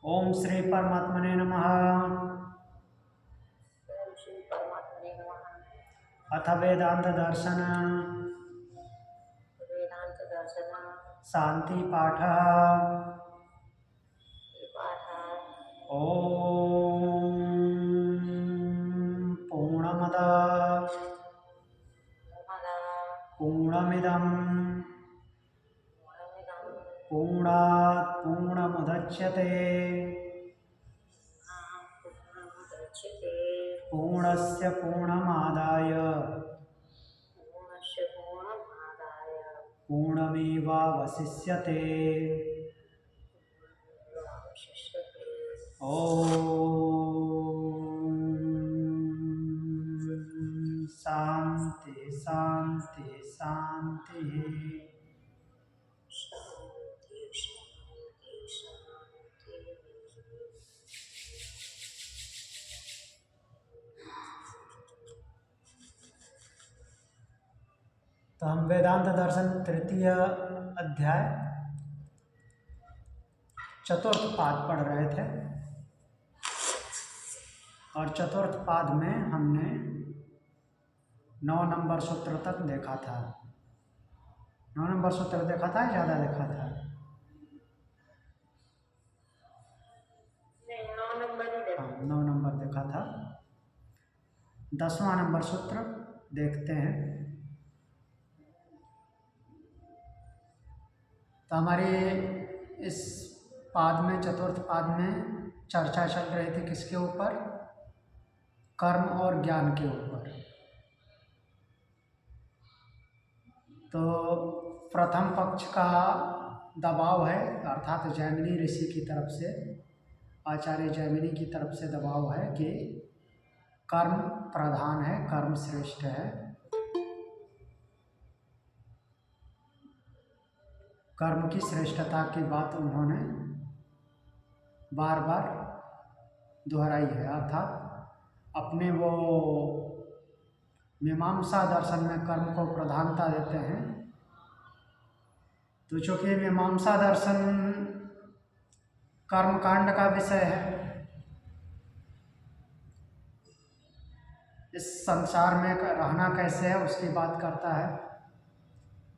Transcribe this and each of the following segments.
ओम श्री परमात्मने नमः। अथ वेदांत दर्शन शांति पाठ। ओम पूर्णमद पूर्णमिदं पूर्णात् पूर्णमुदच्यते पूर्णस्य पूर्णमादाय पूर्णमेवावशिष्यते। ओम शांति शांति शांति। तो हम वेदांत दर्शन तृतीय अध्याय चतुर्थ पाद पढ़ रहे थे और चतुर्थ पाद में हमने 9 नंबर सूत्र तक देखा था। 9 नंबर सूत्र देखा था, ज़्यादा देखा था? 9 नंबर देखा था। 10वां नंबर सूत्र देखते हैं। तो हमारी इस पाद में, चतुर्थ पाद में चर्चा चल रही थी किसके ऊपर? कर्म और ज्ञान के ऊपर। तो प्रथम पक्ष का दबाव है, अर्थात जैमिनी ऋषि की तरफ से, आचार्य जैमिनी की तरफ से दबाव है कि कर्म प्रधान है, कर्म श्रेष्ठ है। कर्म की श्रेष्ठता की बात उन्होंने बार बार दोहराई है, अर्थात अपने वो मीमांसा दर्शन में कर्म को प्रधानता देते हैं। तो चूँकि मीमांसा दर्शन कर्मकांड का विषय है, इस संसार में रहना कैसे है उसकी बात करता है,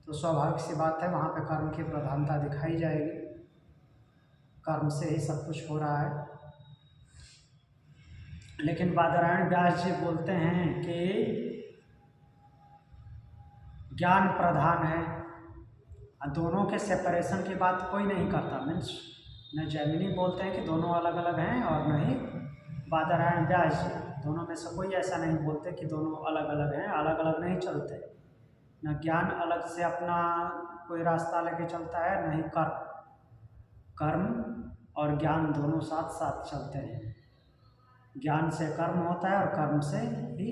तो स्वाभाविक सी बात है वहाँ पे कर्म की प्रधानता दिखाई जाएगी। कर्म से ही सब कुछ हो रहा है। लेकिन बादरायण व्यास जी बोलते हैं कि ज्ञान प्रधान है। दोनों के सेपरेशन की बात कोई नहीं करता। मीन्स न जैमिनी बोलते हैं कि दोनों अलग अलग हैं, और न ही बादरायण व्यास जी, दोनों में से कोई ऐसा नहीं बोलते कि दोनों अलग अलग हैं। अलग अलग नहीं चलते। न ज्ञान अलग से अपना कोई रास्ता लेके चलता है, न ही कर्म। कर्म और ज्ञान दोनों साथ साथ चलते हैं। ज्ञान से कर्म होता है और कर्म से ही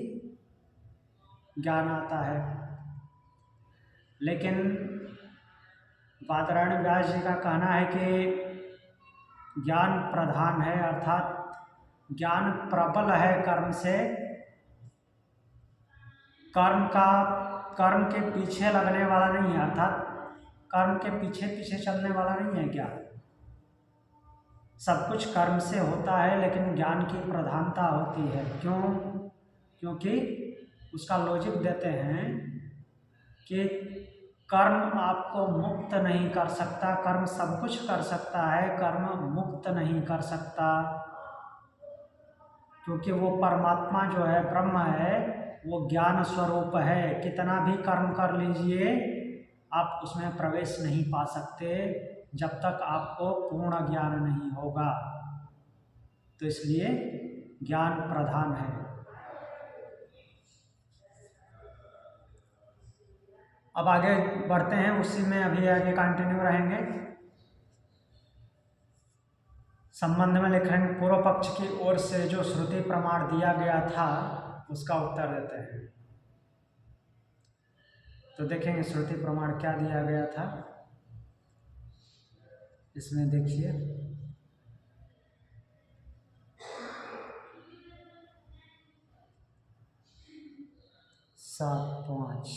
ज्ञान आता है। लेकिन बादरायण व्यास जी का कहना है कि ज्ञान प्रधान है, अर्थात ज्ञान प्रबल है कर्म से। कर्म के पीछे लगने वाला नहीं है, अर्थात कर्म के पीछे पीछे चलने वाला नहीं है ज्ञान। सब कुछ कर्म से होता है, लेकिन ज्ञान की प्रधानता होती है। क्यों? क्योंकि उसका लॉजिक देते हैं कि कर्म आपको मुक्त नहीं कर सकता। कर्म सब कुछ कर सकता है, कर्म मुक्त नहीं कर सकता। क्योंकि वो परमात्मा जो है, ब्रह्म है, वो ज्ञान स्वरूप है। कितना भी कर्म कर लीजिए, आप उसमें प्रवेश नहीं पा सकते जब तक आपको पूर्ण ज्ञान नहीं होगा। तो इसलिए ज्ञान प्रधान है। अब आगे बढ़ते हैं, उसी में अभी आगे कंटिन्यू रहेंगे। संबंध में लिख रहे हैं, पूर्व पक्ष की ओर से जो श्रुति प्रमाण दिया गया था उसका उत्तर देते हैं। तो देखेंगे श्रुति प्रमाण क्या दिया गया था। इसमें देखिए, सात पाँच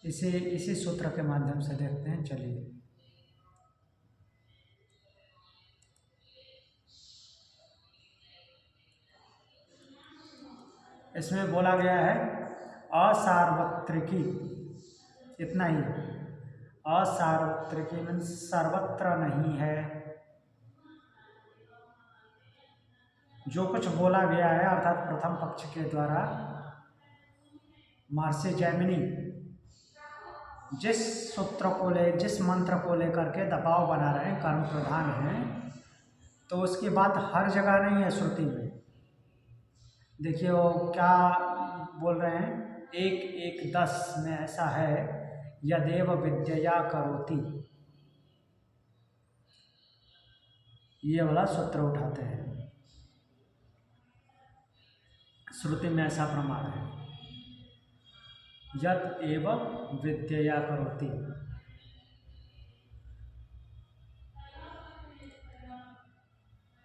इसे इसी सूत्र के माध्यम से देखते हैं। चलिए, इसमें बोला गया है असार्वत्रिकी, इतना ही है। असार्वत्रिकी मीन्स सर्वत्र नहीं है। जो कुछ बोला गया है अर्थात प्रथम पक्ष के द्वारा महर्षि जैमिनी जिस सूत्र को जिस मंत्र को लेकर के दबाव बना रहे हैं, कर्म प्रधान है, तो उसकी बात हर जगह नहीं है श्रुति में। देखिए वो क्या बोल रहे हैं, 1:1:10 में ऐसा है, यदेव विद्यया करोति, ये वाला सूत्र उठाते हैं। श्रुति में ऐसा प्रमाण है, यद एव विद्यया करोति।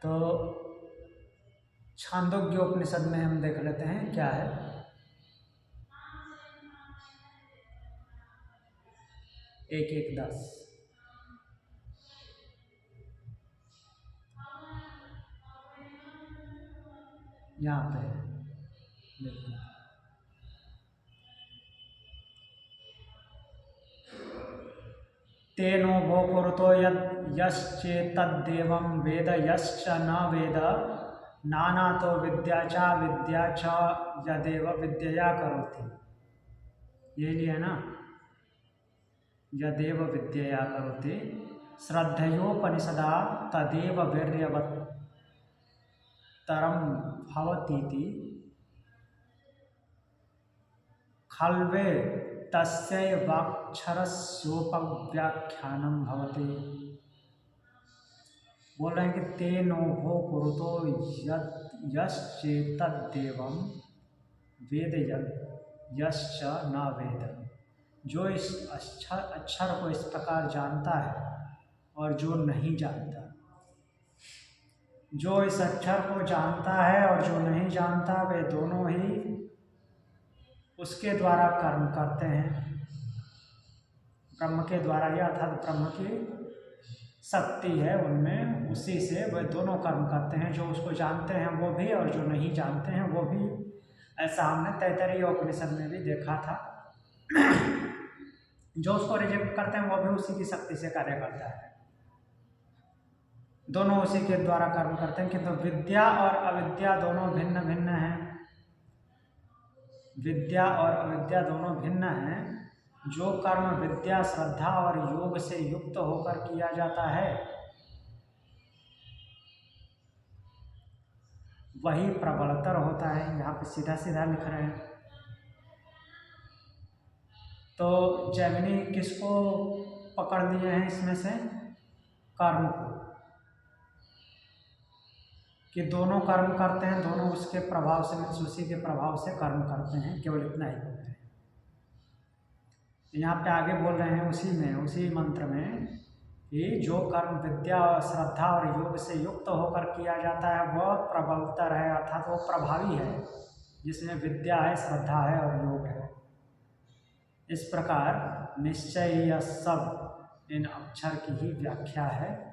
तो छांदोग्योपनिषद में हम देख लेते हैं क्या है। 1:1:10 यहाँ पे देखिए, तेनो भो कुरुतो यश्चेतद्देवं वेद यश्च न वेद नाना तो विद्या च यदेव विद्यया करोति। ये लिया ना, यदेव विद्यया करोति श्रद्धयोपनिषदा तदेव वीर्यवत्तरं भवतीति खल्वे तस्यैवाक्षरस्योपव्याख्यानं भवति। बोल रहे हैं कि तेनो भो कुरुतो यश्चेतद्देवं वेद यश्च न वेद। जो इस अक्षर को इस प्रकार जानता है और जो नहीं जानता, जो इस अक्षर को जानता है और जो नहीं जानता, वे दोनों ही उसके द्वारा कर्म करते हैं, ब्रह्म के द्वारा ही, अर्थात ब्रह्म की शक्ति है उनमें, उसी से वे दोनों कर्म करते हैं। जो उसको जानते हैं वो भी और जो नहीं जानते हैं वो भी। ऐसा हमने तैत्तरीय उपनिषद में भी देखा था। जो उसको रिजेक्ट करते हैं वो भी उसी की शक्ति से कार्य करता है, दोनों उसी के द्वारा कर्म करते हैं। किंतु विद्या और अविद्या दोनों भिन्न भिन्न हैं। विद्या और अविद्या दोनों भिन्न हैं। जो कर्म विद्या, श्रद्धा और योग से युक्त होकर किया जाता है वही प्रबलतर होता है। यहाँ पे सीधा सीधा लिख रहे हैं। तो जैमिनी किसको पकड़ लिए हैं इसमें से? कर्म को, कि दोनों कर्म करते हैं, दोनों उसके प्रभाव से, उसी के प्रभाव से कर्म करते हैं, केवल इतना ही बोलते हैं। यहाँ पे आगे बोल रहे हैं उसी में, उसी मंत्र में, कि जो कर्म विद्या और श्रद्धा और योग से युक्त होकर किया जाता है वह प्रबलतर है, अर्थात वो प्रभावी है, जिसमें विद्या है, श्रद्धा है और योग है। इस प्रकार निश्चय यह सब इन अक्षर की ही व्याख्या है।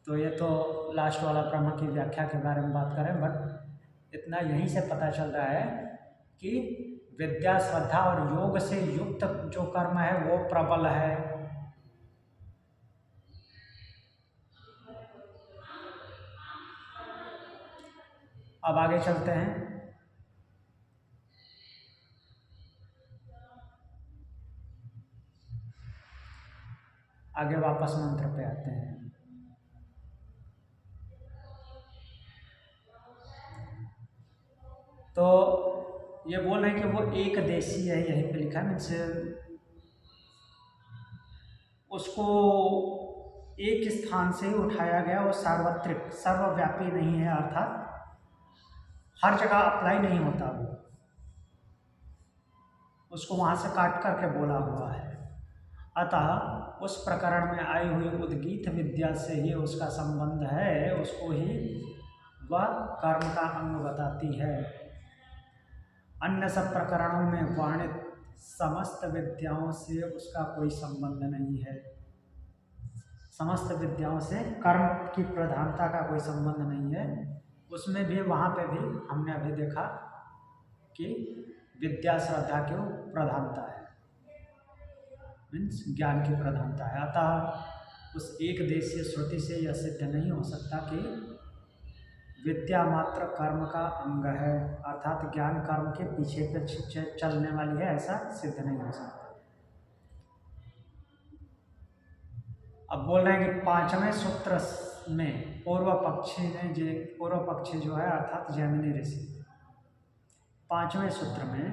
तो ये तो लास्ट वाला ब्रह्म की व्याख्या के बारे में बात करें, बट इतना यहीं से पता चल रहा है कि विद्या, श्रद्धा और योग से युक्त जो कर्म है वो प्रबल है। अब आगे चलते हैं। आगे वापस मंत्र पे आते हैं। तो ये बोल रहे हैं कि वो एक देशी है, यहीं पे लिखा है, मीन्स उसको एक स्थान से ही उठाया गया, वो सार्वत्रिक, सर्वव्यापी नहीं है, अर्थात हर जगह अप्लाई नहीं होता, वो उसको वहाँ से काट करके बोला हुआ है। अतः उस प्रकरण में आई हुई उद्गीत विद्या से ही उसका संबंध है, उसको ही वह कर्म का अंग बताती है। अन्य सब प्रकरणों में वर्णित समस्त विद्याओं से उसका कोई संबंध नहीं है। समस्त विद्याओं से कर्म की प्रधानता का कोई संबंध नहीं है। उसमें भी वहाँ पे भी हमने अभी देखा कि विद्या श्रद्धा की प्रधानता है, मीन्स ज्ञान की प्रधानता है। अतः उस एक देशीय श्रुति से यह सिद्ध नहीं हो सकता कि विद्या मात्र कर्म का अंग है, अर्थात ज्ञान कर्म के पीछे पीछे चलने वाली है, ऐसा सिद्ध नहीं हो सकता। अब बोल रहे हैं कि पांचवें सूत्र में पूर्व पक्षी जो है अर्थात जैमिनी ऋषि, पांचवें सूत्र में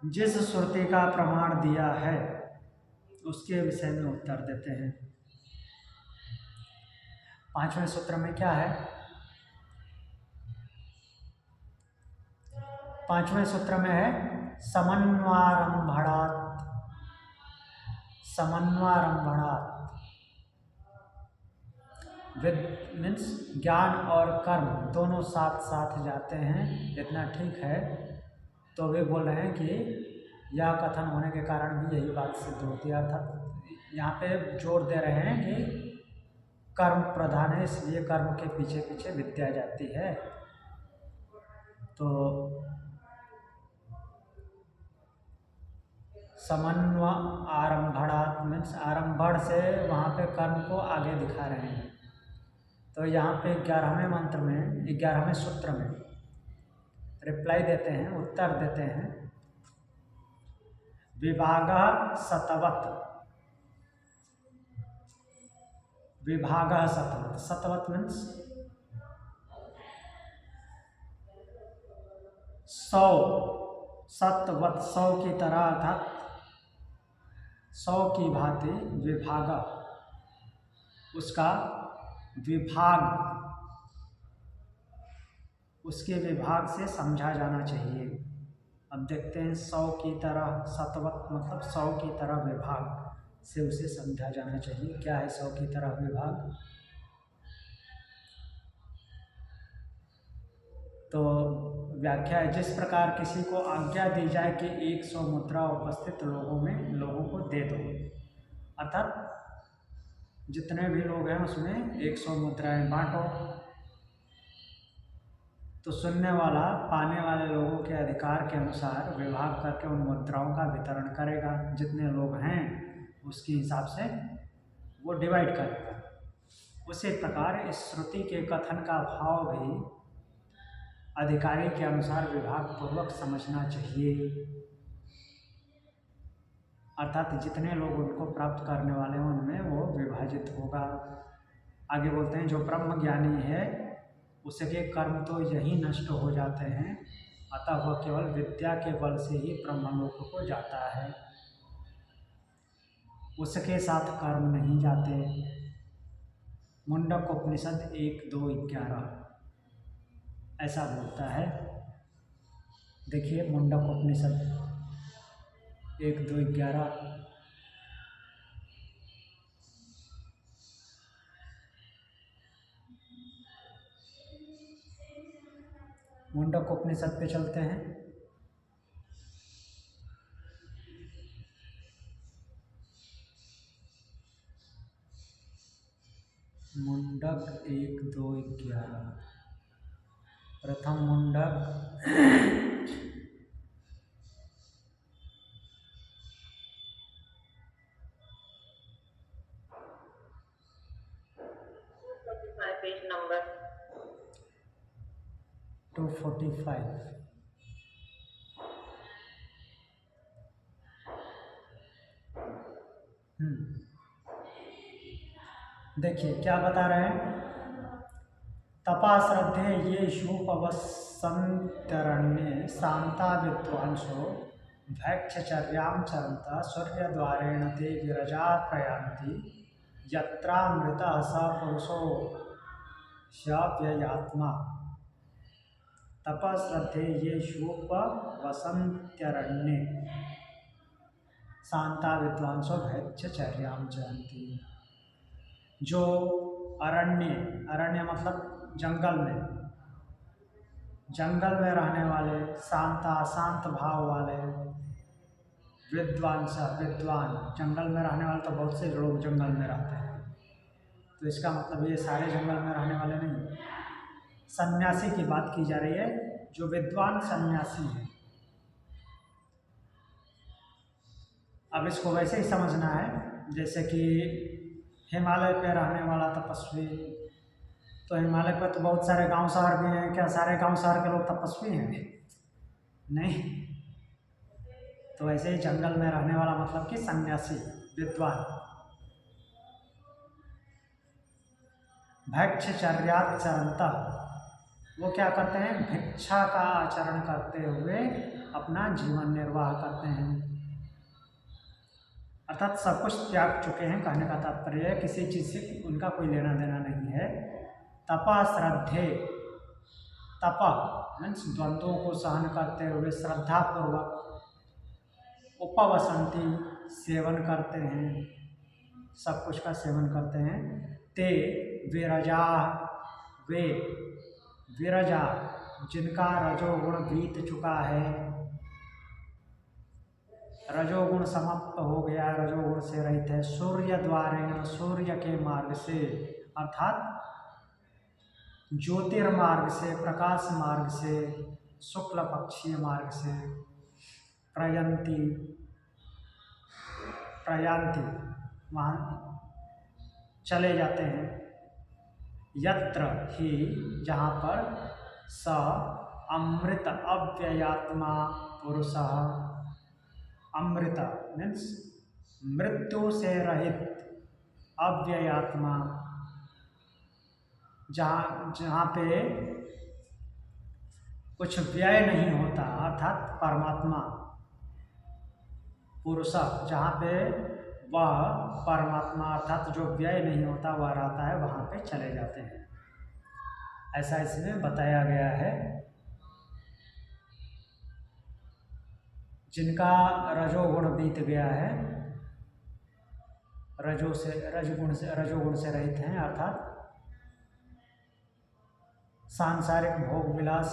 जिस श्रुति का प्रमाण दिया है उसके विषय में उत्तर देते हैं। पांचवें सूत्र में क्या है? पांचवें सूत्र में है समन्वारंभणात्। मीन्स ज्ञान और कर्म दोनों साथ साथ जाते हैं, इतना ठीक है। तो वे बोल रहे हैं कि यह कथन होने के कारण भी यही बात सिद्ध होती है, अर्थात यहाँ पे जोर दे रहे हैं कि कर्म प्रधान है, इसलिए कर्म के पीछे पीछे विद्या जाती है। तो समन्व आरंभणात् मीन्स आरंभण से वहाँ पे कर्म को आगे दिखा रहे हैं। तो यहाँ पे 11वें मंत्र में 11वें सूत्र में रिप्लाई देते हैं, उत्तर देते हैं, विभागः सतवत्। विभागः सतवत्, सतवत् मीन्स 100, सतवत् 100 की तरह, अर्थात 100 की भांति विभाग, उसका विभाग, उसके विभाग से समझा जाना चाहिए। अब देखते हैं 100 की तरह, सतवत् मतलब 100 की तरह विभाग से उसे समझा जाना चाहिए। क्या है 100 की तरह विभाग? तो व्याख्या है, जिस प्रकार किसी को आज्ञा दी जाए कि 100 मुद्रा उपस्थित लोगों को दे दो, अर्थात जितने भी लोग हैं उसमें 100 मुद्राएं बांटो, तो सुनने वाला पाने वाले लोगों के अधिकार के अनुसार विभाग करके उन मुद्राओं का वितरण करेगा। जितने लोग हैं उसके हिसाब से वो डिवाइड करेगा। उसी प्रकार इस श्रुति के कथन का भाव भी अधिकारी के अनुसार विभाग पूर्वक समझना चाहिए, अर्थात जितने लोग उनको प्राप्त करने वाले हैं उनमें वो विभाजित होगा। आगे बोलते हैं, जो ब्रह्म ज्ञानी है उसके कर्म तो यही नष्ट हो जाते हैं, अतः वह केवल विद्या के बल से ही ब्रह्मलोक को जाता है, उसके साथ कर्म नहीं जाते। मुंडक उपनिषद 1-2-11 ऐसा बोलता है। देखिए मुंडक उपनिषद 1-2-11, मुंडक उपनिषद पे चलते हैं। मुंडक 1-2-11, प्रथम मुंडक 245। देखिए क्या बता रहे हैं, तपा श्रद्धे ये शूपवसंतरण्ये शांता विद्वांसो भैक्षचर्यां चरन्ता सूर्यद्वारेण ते विरजा प्रयान्ति यत्रामृतः स पुरुषो ह्यव्ययात्मा। तपा श्रद्धे ये शूपवसंतरण्ये शांता विद्वांसो भैक्षचर्यां चरन्ति। जो अरण्य मतलब जंगल में जंगल में रहने वाले, शांत भाव वाले, विद्वान जंगल में रहने वाले तो बहुत से लोग जंगल में रहते हैं, तो इसका मतलब ये सारे जंगल में रहने वाले नहीं। सन्यासी की बात की जा रही है, जो विद्वान सन्यासी है। अब इसको वैसे ही समझना है जैसे कि हिमालय पे रहने वाला तपस्वी, तो हिमालय पर तो बहुत सारे गांव शहर भी हैं, क्या सारे गांव शहर के लोग तपस्वी हैं? नहीं। तो ऐसे ही जंगल में रहने वाला मतलब कि सन्यासी, विद्वान। भैक्षचर्याचरन्तः, वो क्या करते हैं? भिक्षा का आचरण करते हुए अपना जीवन निर्वाह करते हैं, अर्थात सब कुछ त्याग चुके हैं। कहने का तात्पर्य है किसी चीज़ से उनका कोई लेना देना नहीं है। तपः श्रद्धे, तपः मीन्स द्वंद्वों को सहन करते हुए श्रद्धापूर्वक, उपवसंती सेवन करते हैं, सब कुछ का सेवन करते हैं। ते विरजा, वे विरजा जिनका रजोगुण बीत चुका है, रजोगुण समाप्त हो गया, रजोगुण से रहित है। सूर्य द्वारेण, सूर्य के मार्ग से, अर्थात ज्योतिर्मार्ग से, प्रकाश मार्ग से, शुक्ल पक्षीय मार्ग से प्रयंती वहाँ चले जाते हैं। यत्र ही, जहाँ पर स अमृत अव्ययात्मा पुरुषः, अमृत मीन्स मृत्यु से रहित, अव्ययात्मा जहाँ पे कुछ व्यय नहीं होता, अर्थात परमात्मा, पुरुष जहाँ पे वह परमात्मा अर्थात जो व्यय नहीं होता वह रहता है, वहाँ पे चले जाते हैं, ऐसा इसमें बताया गया है। जिनका रजोगुण बीत गया है, रजोगुण से रहित हैं, अर्थात सांसारिक भोग विलास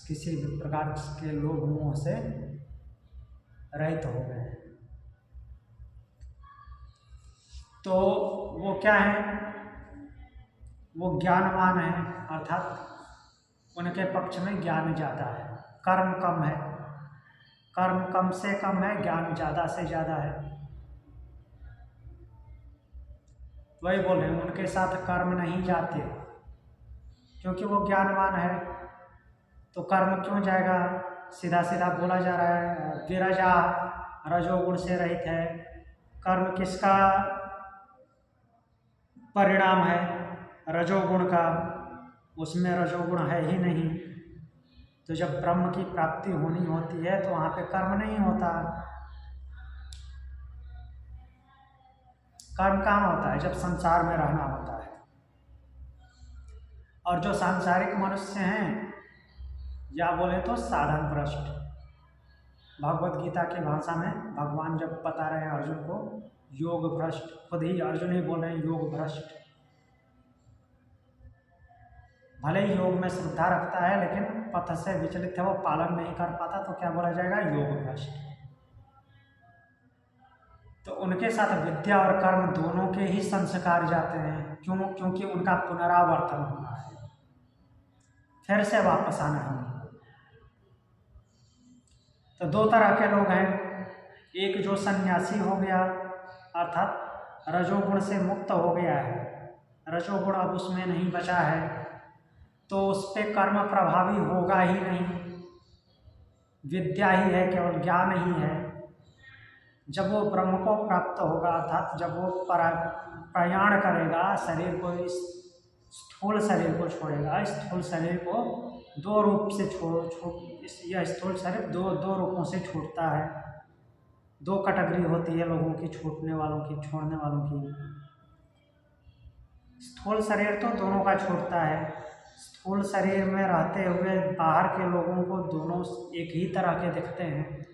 किसी भी प्रकार के लोभ मोह से रहित हो गए हैं, तो वो क्या है? वो ज्ञानवान है, अर्थात उनके पक्ष में ज्ञान ज़्यादा है, कर्म कम है, कर्म कम से कम है, ज्ञान ज़्यादा से ज़्यादा है। वही बोल रहे हैं, उनके साथ कर्म नहीं जाते, क्योंकि वो ज्ञानवान है, तो कर्म क्यों जाएगा? सीधा सीधा बोला जा रहा है, विरजा रजोगुण से रहित है। कर्म किसका परिणाम है? रजोगुण का, उसमें रजोगुण है ही नहीं। तो जब ब्रह्म की प्राप्ति होनी होती है तो वहाँ पे कर्म नहीं होता। कर्म कहाँ होता है? जब संसार में रहना होता है। और जो सांसारिक मनुष्य हैं, या बोले तो साधन भ्रष्ट, भगवत गीता की भाषा में भगवान जब बता रहे हैं अर्जुन को योग भ्रष्ट, खुद ही अर्जुन ही बोल रहे हैं योग भ्रष्ट। भले ही योग में श्रद्धा रखता है लेकिन पथ से विचलित है, वो पालन नहीं कर पाता, तो क्या बोला जाएगा? योग भ्रष्ट। तो उनके साथ विद्या और कर्म दोनों के ही संस्कार जाते हैं। क्यों? क्योंकि उनका पुनरावर्तन होना है, फिर से वापस आना है। तो दो तरह के लोग हैं, एक जो सन्यासी हो गया, अर्थात रजोगुण से मुक्त हो गया है, रजोगुण अब उसमें नहीं बचा है, तो उस पर कर्म प्रभावी होगा ही नहीं, विद्या ही है, केवल ज्ञान ही है। जब वो ब्रह्म को प्राप्त होगा, अर्थात जब वो प्रयाण करेगा, शरीर को, इस स्थूल शरीर को छोड़ेगा, स्थूल शरीर को दो रूप से यह स्थूल शरीर दो रूपों से छूटता है। दो कैटेगरी होती है लोगों की, छूटने वालों की, छोड़ने वालों की। स्थूल शरीर तो दोनों का छूटता है। स्थूल शरीर में रहते हुए बाहर के लोगों को दोनों एक ही तरह के दिखते हैं,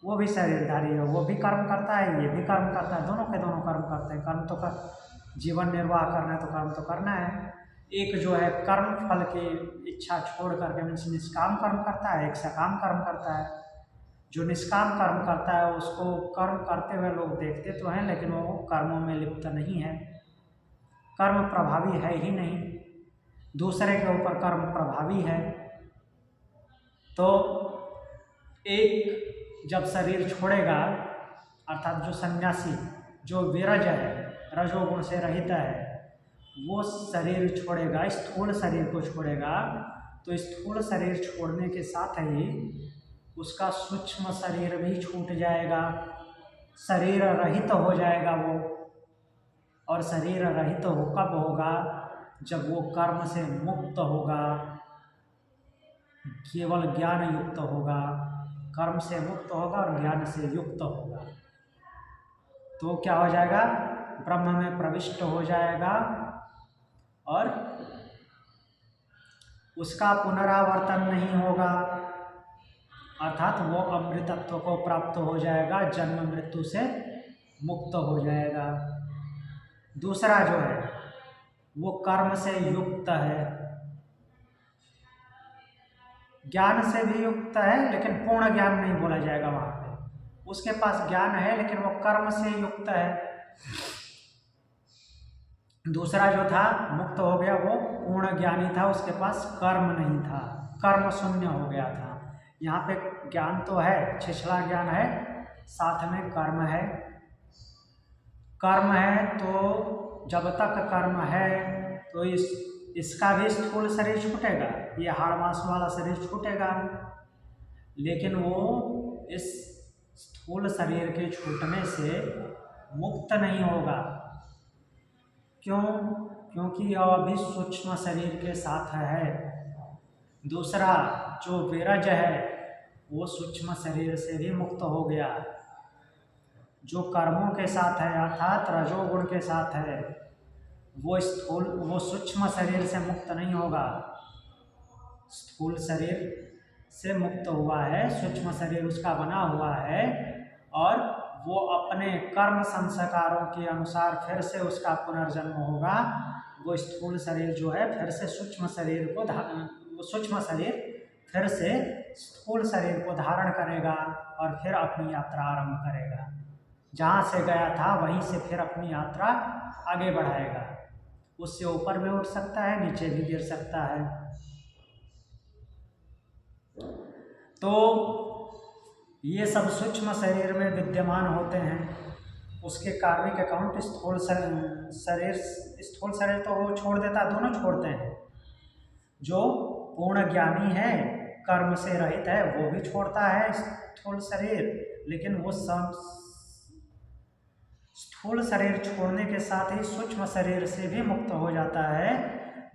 वो भी शरीरधारी है, वो भी कर्म करता है, ये भी कर्म करता है, दोनों के दोनों कर्म करते हैं। कर्म तो कर जीवन निर्वाह करना है तो कर्म तो करना है। एक जो है कर्म फल की इच्छा छोड़ करके मीन्स निष्काम कर्म करता है, एक सकाम कर्म करता है। जो निष्काम कर्म करता है उसको कर्म करते हुए लोग देखते तो हैं, लेकिन वो कर्मों में लिप्त नहीं है, कर्म प्रभावी है ही नहीं, दूसरे के ऊपर कर्म प्रभावी है। तो एक जब शरीर छोड़ेगा, अर्थात जो सन्यासी जो विरज है, रजोगुण से रहित है, वो शरीर छोड़ेगा, स्थूल शरीर को छोड़ेगा, तो स्थूल शरीर छोड़ने के साथ ही उसका सूक्ष्म शरीर भी छूट जाएगा, शरीर रहित हो जाएगा वो। और शरीर रहित हो कब होगा? जब वो कर्म से मुक्त होगा, केवल ज्ञान युक्त होगा, कर्म से मुक्त होगा और ज्ञान से युक्त होगा, तो क्या हो जाएगा? ब्रह्म में प्रविष्ट हो जाएगा और उसका पुनरावर्तन नहीं होगा, अर्थात वो अमृतत्व को प्राप्त हो जाएगा, जन्म मृत्यु से मुक्त हो जाएगा। दूसरा जो है वो कर्म से युक्त है, ज्ञान से भी युक्त है, लेकिन पूर्ण ज्ञान नहीं बोला जाएगा वहाँ पे। उसके पास ज्ञान है लेकिन वो कर्म से युक्त है। दूसरा जो था मुक्त हो गया, वो पूर्ण ज्ञानी था, उसके पास कर्म नहीं था, कर्म शून्य हो गया था। यहाँ पे ज्ञान तो है, छिछला ज्ञान है, साथ में कर्म है। कर्म है तो जब तक कर्म है तो इसका भी स्थूल शरीर छूटेगा, ये हाड़ मांस वाला शरीर छूटेगा, लेकिन वो इस स्थूल शरीर के छूटने से मुक्त नहीं होगा। क्यों? क्योंकि अभी सूक्ष्म शरीर के साथ है। दूसरा जो विरज है वो सूक्ष्म शरीर से भी मुक्त हो गया, जो कर्मों के साथ है अर्थात रजोगुण के साथ है, वो सूक्ष्म शरीर से मुक्त नहीं होगा। स्थूल शरीर से मुक्त हुआ है, सूक्ष्म शरीर उसका बना हुआ है, और वो अपने कर्म संस्कारों के अनुसार फिर से उसका पुनर्जन्म होगा। वो स्थूल शरीर जो है फिर से सूक्ष्म शरीर को सूक्ष्म शरीर फिर से स्थूल शरीर को धारण करेगा और फिर अपनी यात्रा आरंभ करेगा। जहाँ से गया था वहीं से फिर अपनी यात्रा आगे बढ़ाएगा। उससे ऊपर भी उठ सकता है, नीचे भी गिर सकता है। तो ये सब सूक्ष्म शरीर में विद्यमान होते हैं। उसके कार्मिक अकाउंट स्थूल शरीर तो वो छोड़ देता, दोनों छोड़ते हैं। जो पूर्ण ज्ञानी है, कर्म से रहित है, वो भी छोड़ता है स्थूल शरीर, लेकिन वो स्थूल शरीर छोड़ने के साथ ही सूक्ष्म शरीर से भी मुक्त हो जाता है।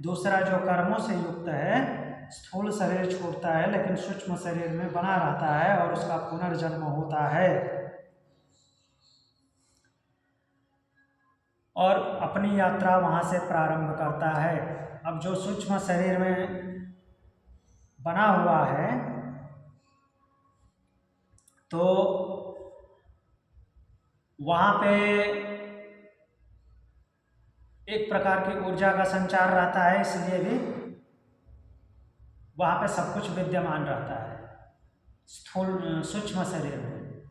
दूसरा जो कर्मों से युक्त है, स्थूल शरीर छोड़ता है लेकिन सूक्ष्म शरीर में बना रहता है और उसका पुनर्जन्म होता है और अपनी यात्रा वहाँ से प्रारंभ करता है। अब जो सूक्ष्म शरीर में बना हुआ है तो वहाँ पे एक प्रकार की ऊर्जा का संचार रहता है, इसलिए भी वहाँ पे सब कुछ विद्यमान रहता है स्थूल सूक्ष्म शरीर में।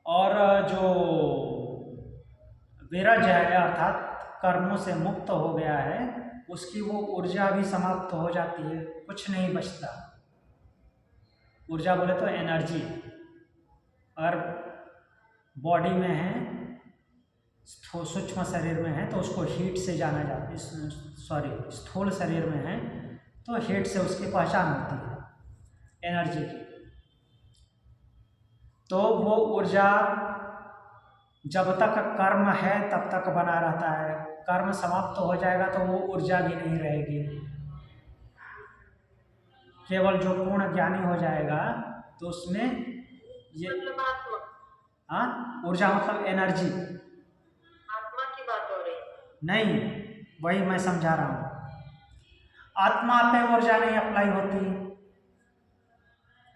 और जो विरज है अर्थात कर्मों से मुक्त हो गया है, उसकी वो ऊर्जा भी समाप्त हो जाती है, कुछ नहीं बचता। ऊर्जा बोले तो एनर्जी, अगर बॉडी में है, सूक्ष्म शरीर में है तो उसको हीट से जाना जाता है, स्थूल शरीर में है तो हीट से उसकी पहचान होती है एनर्जी की। तो वो ऊर्जा जब तक कर्म है तब तक बना रहता है, कर्म समाप्त हो जाएगा तो वो ऊर्जा भी नहीं रहेगी। केवल जो पूर्ण ज्ञानी हो जाएगा तो उसमें ये ऊर्जा मतलब एनर्जी, आत्मा की बात हो रही नहीं, वही मैं समझा रहा हूँ। आत्मा पे ऊर्जा नहीं अप्लाई होती,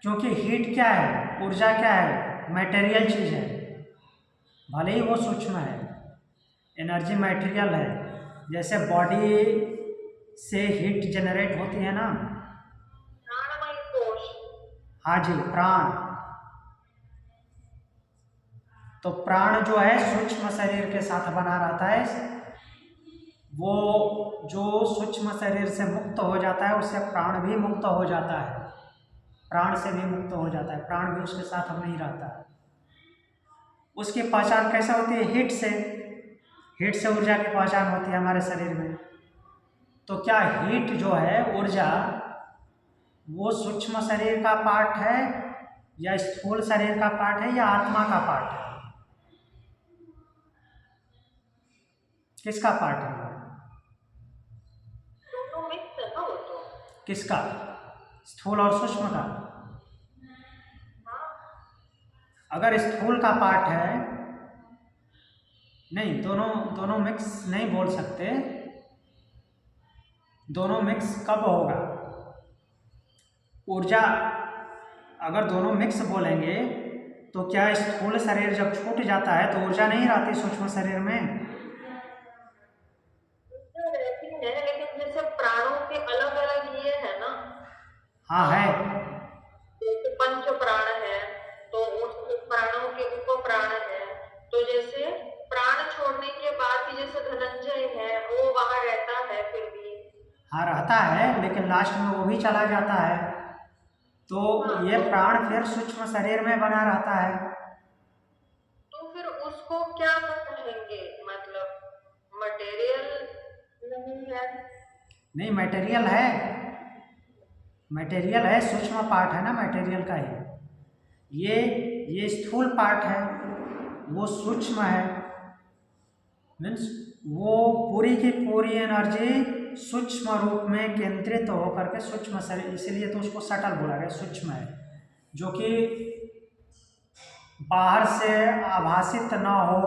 क्योंकि हीट क्या है, ऊर्जा क्या है, मटेरियल चीज़ है, भले ही वो सूक्ष्म है। एनर्जी मटेरियल है, जैसे बॉडी से हीट जनरेट होती है ना। प्राणमय कोश। हाँ जी, प्राण। तो प्राण जो है सूक्ष्म शरीर के साथ बना रहता है। वो जो सूक्ष्म शरीर से मुक्त हो जाता है उससे प्राण भी मुक्त हो जाता है, प्राण से भी मुक्त हो जाता है, प्राण भी उसके साथ अब नहीं रहता है। उसकी पहचान कैसे होती है? हीट से। हीट से ऊर्जा की पहचान होती है हमारे शरीर में। तो क्या हीट जो है, ऊर्जा, वो सूक्ष्म शरीर का पार्ट है या स्थूल शरीर का पार्ट है या आत्मा का पार्ट है? किसका पार्ट है वो? दोनों मिक्स है ना वो तो। किसका? स्थूल और सूक्ष्म का? हाँ। अगर स्थूल का पार्ट है, नहीं, दोनों दोनों मिक्स नहीं बोल सकते। दोनों मिक्स कब होगा? ऊर्जा, अगर दोनों मिक्स बोलेंगे तो क्या स्थूल शरीर जब छूट जाता है तो ऊर्जा नहीं रहती सूक्ष्म शरीर में? ऊर्जा रहती है, लेकिन जैसे प्राणों के अलग अलग ये है ना। हाँ है। जैसे पंच प्राण है तो उस प्राणों के उप प्राण है। तो जैसे प्राण छोड़ने के बाद भी जैसे धनंजय है वो वहां रहता है फिर भी। हाँ रहता है, लेकिन लास्ट में वो भी चला जाता है। तो हाँ, ये प्राण फिर सूक्ष्म शरीर में बना रहता है। तो फिर उसको क्या कहेंगे? मतलब मटेरियल नहीं है? नहीं, मटेरियल है, मटेरियल है, सूक्ष्म पार्ट है ना मटेरियल का ही। ये स्थूल पार्ट है, वो सूक्ष्म है। मीन्स वो पूरी की पूरी एनर्जी सूक्ष्म रूप में केंद्रित होकर के सूक्ष्म शरीर, इसीलिए तो उसको सटल बोला गया, सूक्ष्म है, जो कि बाहर से आभासित न हो,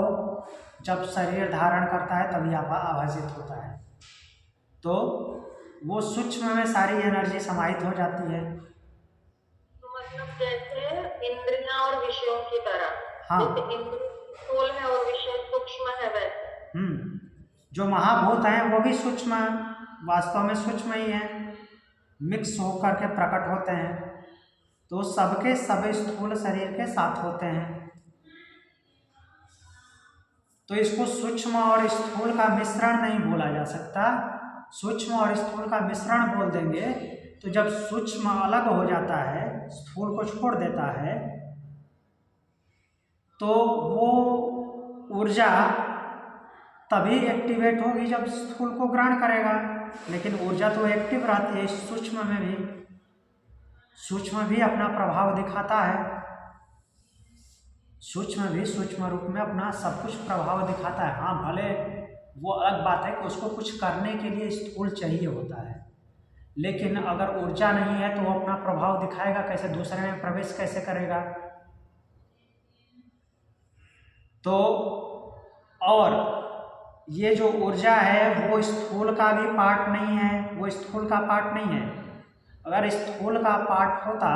जब शरीर धारण करता है तभी आभासित होता है। तो वो सूक्ष्म में सारी एनर्जी समाहित हो जाती है। तो मतलब जैसे इंद्रियां और विषयों की तरह। हाँ। जैसे इंद्रिय स्थूल है और विषय सूक्ष्म है वैसे। जो महाभूत हैं वो भी सूक्ष्म, वास्तव में सूक्ष्म ही हैं, मिक्स होकर के प्रकट होते हैं। तो सबके सब स्थूल शरीर के साथ होते हैं। तो इसको सूक्ष्म और स्थूल का मिश्रण नहीं बोला जा सकता। सूक्ष्म और स्थूल का मिश्रण बोल देंगे तो जब सूक्ष्म अलग हो जाता है, स्थूल को छोड़ देता है, तो वो ऊर्जा तभी एक्टिवेट होगी जब स्थूल को ग्रहण करेगा। लेकिन ऊर्जा तो एक्टिव रहती है सूक्ष्म में भी। सूक्ष्म भी अपना प्रभाव दिखाता है, सूक्ष्म भी सूक्ष्म रूप में अपना सब कुछ प्रभाव दिखाता है। हाँ, भले वो अलग बात है कि उसको कुछ करने के लिए स्थूल चाहिए होता है, लेकिन अगर ऊर्जा नहीं है तो वो अपना प्रभाव दिखाएगा कैसे, दूसरे में प्रवेश कैसे करेगा? तो और ये जो ऊर्जा है वो स्थूल का भी पार्ट नहीं है, वो स्थूल का पार्ट नहीं है। अगर स्थूल का पार्ट होता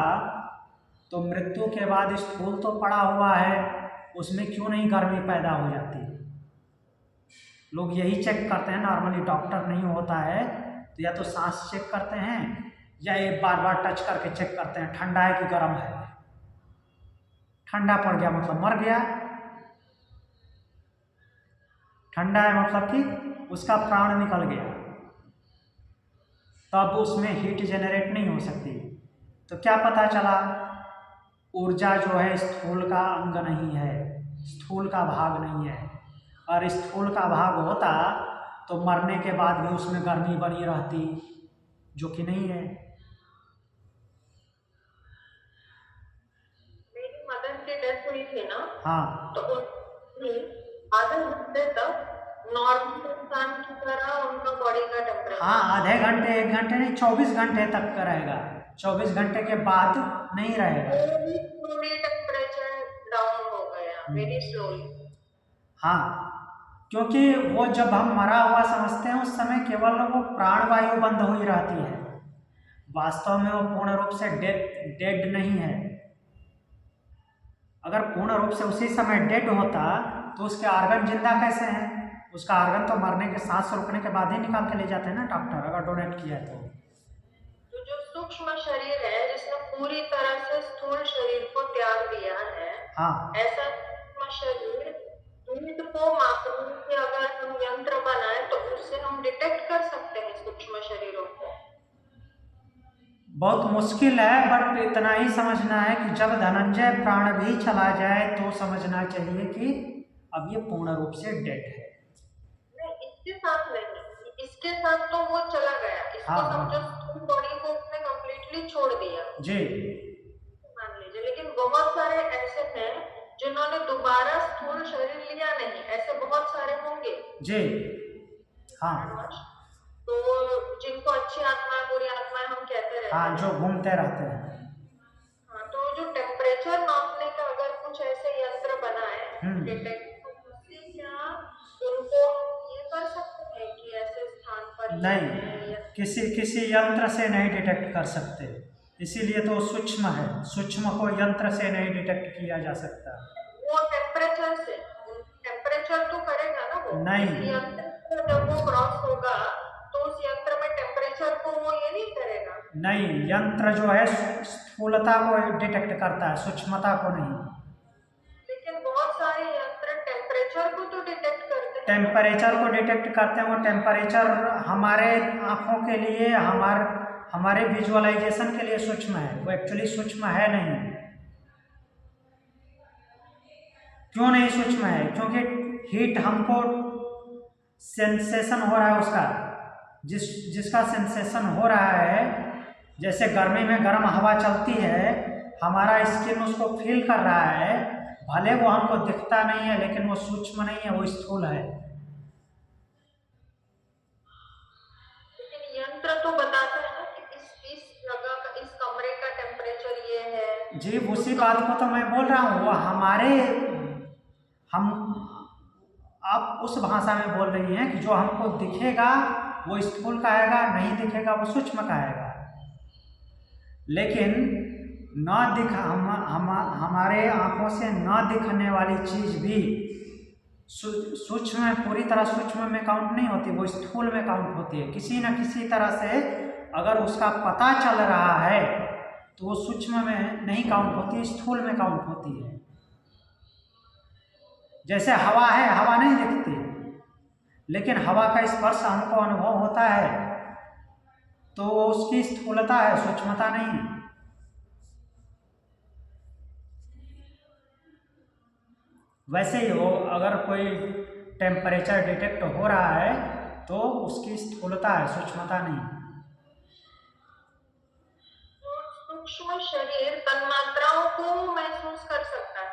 तो मृत्यु के बाद स्थूल तो पड़ा हुआ है, उसमें क्यों नहीं गर्मी पैदा हो जाती? लोग यही चेक करते हैं नॉर्मली, डॉक्टर नहीं होता है तो या तो सांस चेक करते हैं या ये बार बार टच करके चेक करते हैं ठंडा है कि गर्म है। ठंडा पड़ गया मतलब मर गया, ठंडा है मतलब कि उसका प्राण निकल गया, तब उसमें हीट जनरेट नहीं हो सकती। तो क्या पता चला? ऊर्जा जो है स्थूल का अंग नहीं है, स्थूल का भाग नहीं है। और स्थूल का भाग होता तो मरने के बाद भी उसमें गर्मी बनी रहती, जो कि नहीं है। मेरी मदर की डेथ हुई थी ना। हाँ। तो आधे घंटे तक नॉर्मल इंसान की तरह उनका बॉडी का टेम्परेचर। हाँ, आधे घंटे, 1 घंटे नहीं, 24 घंटे तक का रहेगा। 24 घंटे के बाद नहीं रहेगा। स्लोली टेम्परेचर डाउन हो गया, वेरी स्लोली। हाँ, क्योंकि वो जब हम मरा हुआ समझते हैं उस समय केवल वो प्राणवायु बंद हुई रहती है, वास्तव में वो पूर्ण रूप से डेड नहीं है। अगर पूर्ण रूप से उसी समय डेड होता तो उसके ऑर्गन जिंदा कैसे हैं? उसका आर्गन तो मरने के सांस रोकने के बाद ही निकाल के ले जाते हैं ना डॉक्टर, अगर डोनेट किया है तो जो सूक्ष्म शरीर है जिसने पूरी तरह से स्थूल शरीर को त्याग दिया है, हाँ ऐसा सूक्ष्म शरीर दूध को मापने के अगर हम यंत्र बनाए तो उससे हम डिटेक्ट कर सकते हैं सूक्ष्म शरीरों को। बहुत मुश्किल है, बट इतना ही समझना है कि जब धनंजय प्राण भी चला जाए तो समझना चाहिए कि अब ये पूर्ण रूप से डेड है। नहीं, इसके साथ नहीं, इसके साथ तो वो चला गया, इसको हाँ, समझो स्थूल बॉडी को उसने कंप्लीटली छोड़ दिया जी मान लीजिए। लेकिन बहुत सारे ऐसे हैं जिन्होंने दोबारा स्थूल शरीर लिया नहीं, ऐसे बहुत सारे होंगे जी हाँ तो जिनको अच्छी आत्माएं बुरी आत्माएं हम कहते रहते हाँ, हैं। जो घूमते रहते हैं। हाँ, तो जो टेम्परेचर नापने का अगर कुछ ऐसे यंत्र बनाए उससे क्या उनको ये कर सकते हैं कि ऐसे स्थान पर नहीं, किसी यंत्र से नहीं डिटेक्ट कर सकते, इसीलिए तो सूक्ष्म है, सूक्ष्म को यंत्र से नहीं डिटेक्ट किया जा सकता। वो टेम्परेचर से, टेम्परेचर तो करेगा ना वो, नहीं, यंत्र जब वो क्रॉस होगा तो उस यंत्र में टेम्परेचर को वो ये नहीं करेगा। नहीं, यंत्र जो है स्थूलता को डिटेक्ट करता है, सूक्ष्मता को नहीं। लेकिन बहुत सारे यंत्र टेम्परेचर को तो डिटेक्ट करते हैं। टेम्परेचर को डिटेक्ट करते हैं, वो टेम्परेचर हमारे आँखों के लिए, हमारे विजुअलाइजेशन के लिए सूक्ष्म है, वो एक्चुअली सूक्ष्म है नहीं। क्यों नहीं सूक्ष्म है? क्योंकि हीट हमको सेंसेशन हो रहा है उसका, जिसका सेंसेशन हो रहा है, जैसे गर्मी में गर्म हवा चलती है, हमारा स्किन उसको फील कर रहा है, भले वो हमको दिखता नहीं है लेकिन वो सूक्ष्म नहीं है, वो स्थूल है। लेकिन यंत्र तो बताता है ना कि इस जगह का, इस कमरे का टेम्परेचर ये है। जी, उसी बात को तो मैं बोल रहा हूँ, वो आप उस भाषा में बोल रही हैं कि जो हमको दिखेगा वो स्थूल कहेगा, नहीं दिखेगा वो सूक्ष्म कहेगा। लेकिन हमारे आंखों से न दिखने वाली चीज भी सूक्ष्म में, पूरी तरह सूक्ष्म में काउंट नहीं होती, वो स्थूल में काउंट होती है। किसी न किसी तरह से अगर उसका पता चल रहा है तो वो सूक्ष्म में नहीं काउंट होती, स्थूल में काउंट होती है। जैसे हवा है, हवा नहीं दिखती, लेकिन हवा का स्पर्श हमको अनुभव होता है, तो उसकी स्थूलता है, सूक्ष्मता नहीं। वैसे ही हो, अगर कोई टेम्परेचर डिटेक्ट हो रहा है तो उसकी स्थूलता है, सूक्ष्मता नहीं। सूक्ष्म शरीर तन्मात्राओं को महसूस कर सकता है,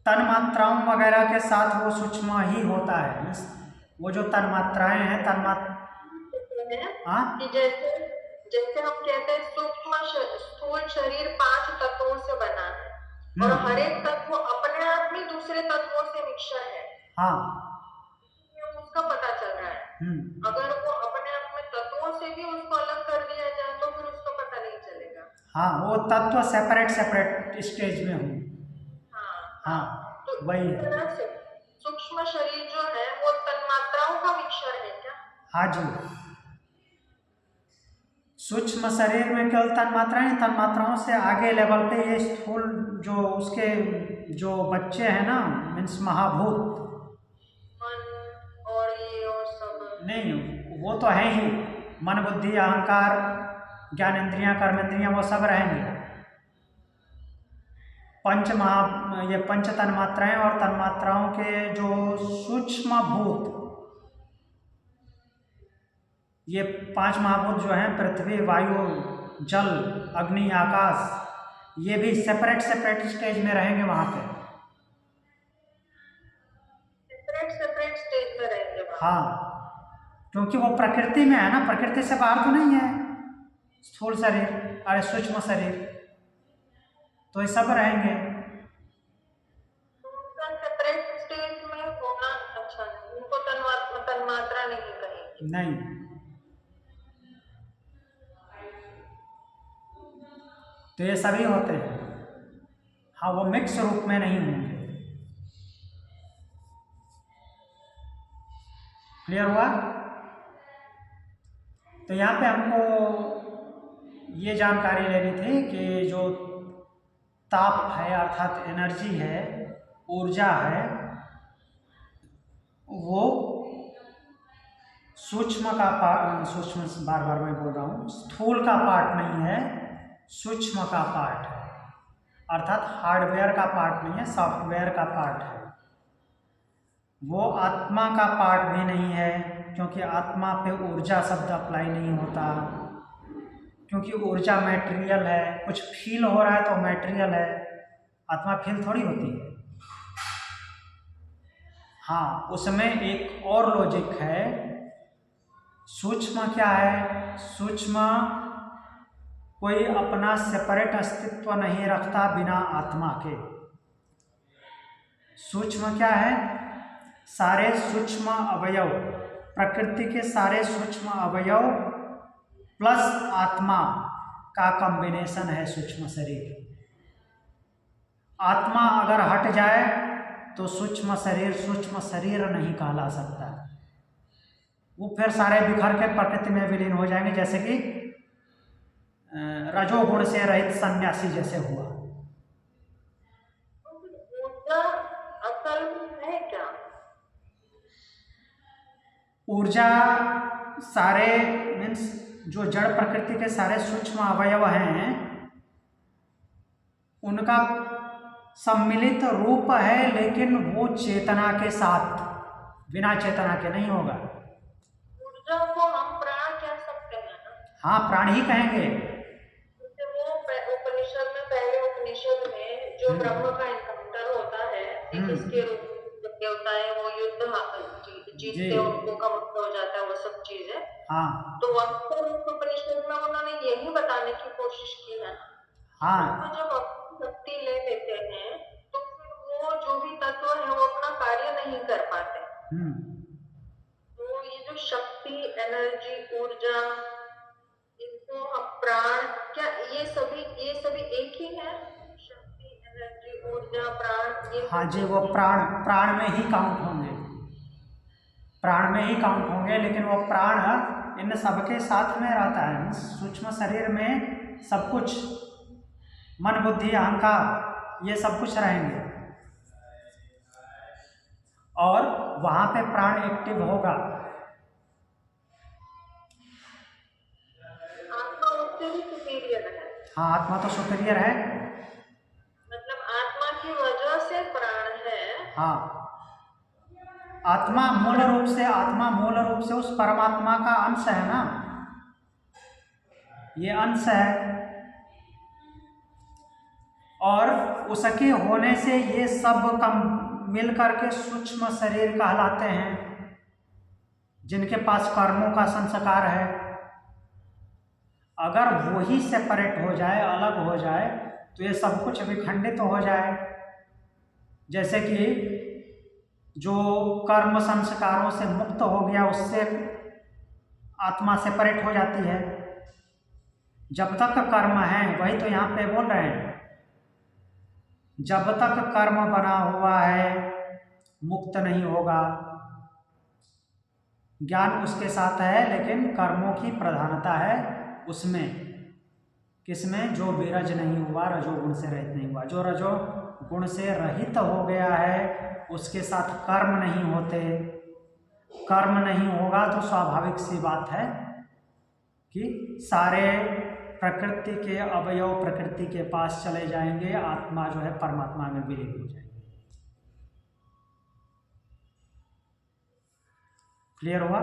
तन्मात्राओं वगैरह के साथ वो सूक्ष्म ही होता है। वो जो तन्मात्राएं हैं, कि जैसे हम कहते हैं सूक्ष्म स्थूल शरीर 5 तत्वों से बना है और हर एक तत्व अपने आप में दूसरे तत्वों से मिक्सचर है। हाँ, उसका पता चल रहा है। अगर वो अपने आप में तत्वों से भी उसको अलग कर दिया जाए तो फिर उसको पता नहीं चलेगा। हाँ, वो तत्व सेपरेट स्टेज में हो। हाँ, तो वही इस तरह से सूक्ष्म शरीर जो है वो तन्मात्राओं का मिक्सचर है क्या? हाँ जी, सूक्ष्म शरीर में केवल तन्मात्राएं, तन्मात्राओं से आगे लेवल पे ये स्थूल जो उसके जो बच्चे हैं ना, मीन्स महाभूत, मन और ये और सब नहीं, वो तो है ही, मन बुद्धि अहंकार ज्ञानेंद्रियां कर्मेंद्रियां वो सब रहेंगे। ये पंच तन्मात्राएं और तन्मात्राओं के जो सूक्ष्म भूत, ये 5 महाभूत जो हैं, पृथ्वी वायु जल अग्नि आकाश, ये भी सेपरेट स्टेज में रहेंगे। वहां पे सेपरेट स्टेज में रहेंगे। हाँ, क्योंकि वो प्रकृति में है ना, प्रकृति से बाहर तो नहीं है स्थूल शरीर, अरे सूक्ष्म शरीर, तो ये सब रहेंगे। सेपरेट स्टेज में होना अच्छा नहीं, उनको तन्मात्रा नहीं कहेंगे। नहीं, तो ये सभी होते हैं। हाँ, वो मिक्स रूप में नहीं होंगे। क्लियर हुआ? तो यहाँ पे हमको ये जानकारी लेनी थी कि जो ताप है अर्थात एनर्जी है, ऊर्जा है, वो सूक्ष्म का पार्ट, सूक्ष्म बार बार मैं बोल रहा हूँ, स्थूल का पार्ट नहीं है, सूक्ष्म का पार्ट है, अर्थात हार्डवेयर का पार्ट नहीं है, सॉफ्टवेयर का पार्ट है। वो आत्मा का पार्ट भी नहीं है, क्योंकि आत्मा पे ऊर्जा शब्द अप्लाई नहीं होता, क्योंकि ऊर्जा मटेरियल है। कुछ फील हो रहा है तो मटेरियल है, आत्मा फील थोड़ी होती है। हाँ, उसमें एक और लॉजिक है। सूक्ष्म क्या है? सूक्ष्म कोई अपना सेपरेट अस्तित्व नहीं रखता बिना आत्मा के। सूक्ष्म क्या है? सारे सूक्ष्म अवयव, प्रकृति के सारे सूक्ष्म अवयव प्लस आत्मा का कॉम्बिनेशन है सूक्ष्म शरीर। आत्मा अगर हट जाए तो सूक्ष्म शरीर नहीं कहला सकता। वो फिर सारे बिखर के प्रकृति में विलीन हो जाएंगे, जैसे कि रजोगुण से रहित सन्यासी जैसे हुआ। ऊर्जा असल में है क्या? ऊर्जा सारे मीन्स जो जड़ प्रकृति के सारे सूक्ष्म अवयव हैं, उनका सम्मिलित रूप है, लेकिन वो चेतना के साथ, बिना चेतना के नहीं होगा। ऊर्जा को हम प्राण कह सकते हैं ना? हाँ, प्राण ही कहेंगे। जैसे वो उपनिषद में, पहले उपनिषद में जो ब्रह्म का एनकाउंटर होता है, जिसके रूप में देवता है वो युद्ध जीतते हैं, उनको कमजोर हो जाता है, वो सब चीजें। हाँ, तो वहाँ उपनिषद में उन्होंने यही बताने की कोशिश की है ना। हाँ, तो जब अपनी शक्ति ले लेते हैं तो फिर वो जो भी तत्व है वो अपना कार्य नहीं कर पाते। तो ये जो शक्ति, एनर्जी, ऊर्जा, इनको हम प्राण, क्या ये सभी एक ही है? शक्ति, एनर्जी, ऊर्जा, प्राण, ये हाँ जी, वो प्राण में ही काउंट होंगे, प्राण में ही काउंट होंगे, लेकिन वो प्राण इन सबके साथ में रहता है। सूक्ष्म शरीर में सब कुछ, मन, बुद्धि, अहंकार, ये सब कुछ रहेंगे, और वहां पे प्राण एक्टिव होगा। आत्मा उससे भी सुपीरियर है। हाँ, आत्मा तो सुपीरियर है, मतलब आत्मा की वजह से प्राण है। हाँ, आत्मा मूल रूप से उस परमात्मा का अंश है ना, ये अंश है, और उसके होने से ये सब कम मिल करके सूक्ष्म शरीर कहलाते हैं, जिनके पास कर्मों का संस्कार है। अगर वही सेपरेट हो जाए, अलग हो जाए, तो ये सब कुछ विखंडित हो जाए। जैसे कि जो कर्म संस्कारों से मुक्त हो गया, उससे आत्मा सेपरेट हो जाती है। जब तक कर्म है, वही तो यहाँ पे बोल रहे हैं, जब तक कर्म बना हुआ है मुक्त नहीं होगा। ज्ञान उसके साथ है, लेकिन कर्मों की प्रधानता है उसमें। किसमें? जो विरज नहीं हुआ, रजोगुण से रहित नहीं हुआ। जो रजोगुण से रहित हो गया है, उसके साथ कर्म नहीं होते। कर्म नहीं होगा तो स्वाभाविक सी बात है कि सारे प्रकृति के अवयव प्रकृति के पास चले जाएंगे, आत्मा जो है परमात्मा में विलीन हो जाएगी। क्लियर हुआ?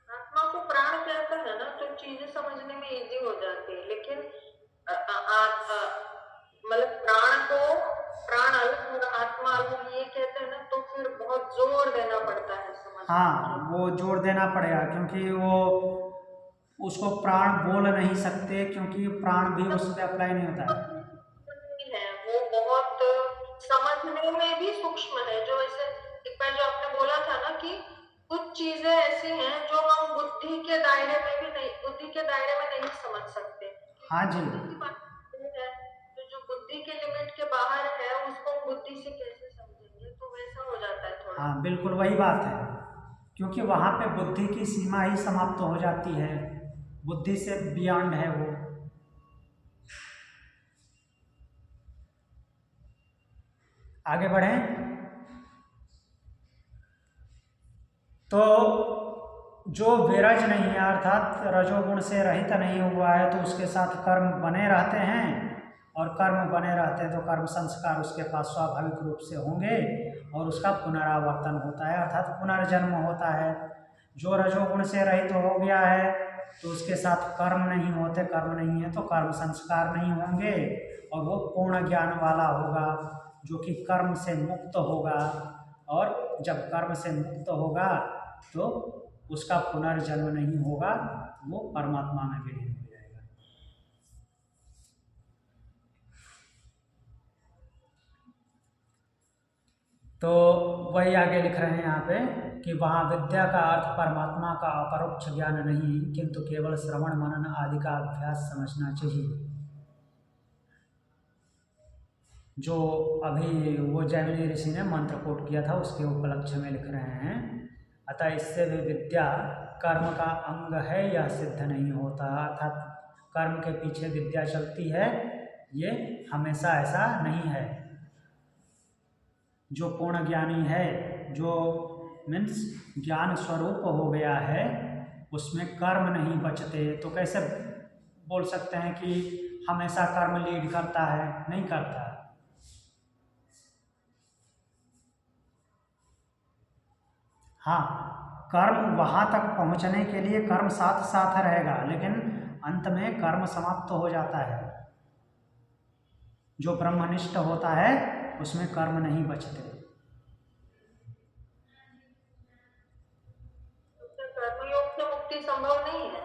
आत्मा को प्राण कहते हैं ना, तो चीजें समझने में इजी हो जाती है। लेकिन मतलब प्राण अलग और आत्मा अलग ये कहते हैं ना, तो फिर बहुत जोर देना पड़ता है समझ। हाँ, वो जोर देना पड़ेगा, क्योंकि वो उसको प्राण बोल नहीं सकते, क्योंकि प्राण भी उस पर अप्लाई नहीं होता है। वो बहुत समझने में भी सूक्ष्म है। जो ऐसे एक बार जो आपने बोला था ना कि कुछ चीजें ऐसी हैं जो हम बुद्धि के दायरे में नहीं समझ सकते। हाँ जी, है तो जो बुद्धि के लिमिट के बाहर है, उसको बुद्धि से कैसे समझेंगे, तो वैसा हो जाता है थोड़ा। हाँ, बिल्कुल वही बात है, क्योंकि वहाँ पे बुद्धि की सीमा ही समाप्त हो जाती है, बुद्धि से बियॉन्ड है वो। आगे बढ़ें तो जो विरज नहीं है अर्थात रजोगुण से रहित नहीं हुआ है तो उसके साथ कर्म बने रहते हैं, और कर्म बने रहते हैं तो कर्म संस्कार उसके पास स्वाभाविक रूप से होंगे और उसका पुनरावर्तन होता है अर्थात पुनर्जन्म होता है। जो रजोगुण से रहित हो गया है तो उसके साथ कर्म नहीं होते, कर्म नहीं है तो कर्म संस्कार नहीं होंगे और वो पूर्ण ज्ञान वाला होगा जो कि कर्म से मुक्त होगा, और जब कर्म से मुक्त होगा तो उसका पुनर्जन्म नहीं होगा, वो परमात्मा में विलीन हो जाएगा। तो वही आगे लिख रहे हैं यहाँ पे कि वहाँ विद्या का अर्थ परमात्मा का अपरोक्ष ज्ञान नहीं किंतु केवल श्रवण मनन आदि का अभ्यास समझना चाहिए। जो अभी वो जैमिनी ऋषि ने मंत्र कोट किया था उसके उपलक्ष्य में लिख रहे हैं, अतः इससे भी विद्या कर्म का अंग है यह सिद्ध नहीं होता, अर्थात कर्म के पीछे विद्या चलती है ये हमेशा ऐसा नहीं है। जो पूर्ण ज्ञानी है, जो मीन्स ज्ञान स्वरूप हो गया है, उसमें कर्म नहीं बचते, तो कैसे बोल सकते हैं कि हमेशा कर्म लीड करता है? नहीं करता। हाँ, कर्म वहाँ तक पहुँचने के लिए कर्म साथ साथ रहेगा, लेकिन अंत में कर्म समाप्त हो जाता है। जो ब्रह्मनिष्ठ होता है उसमें कर्म नहीं बचते। कर्मयोग से मुक्ति संभव नहीं है।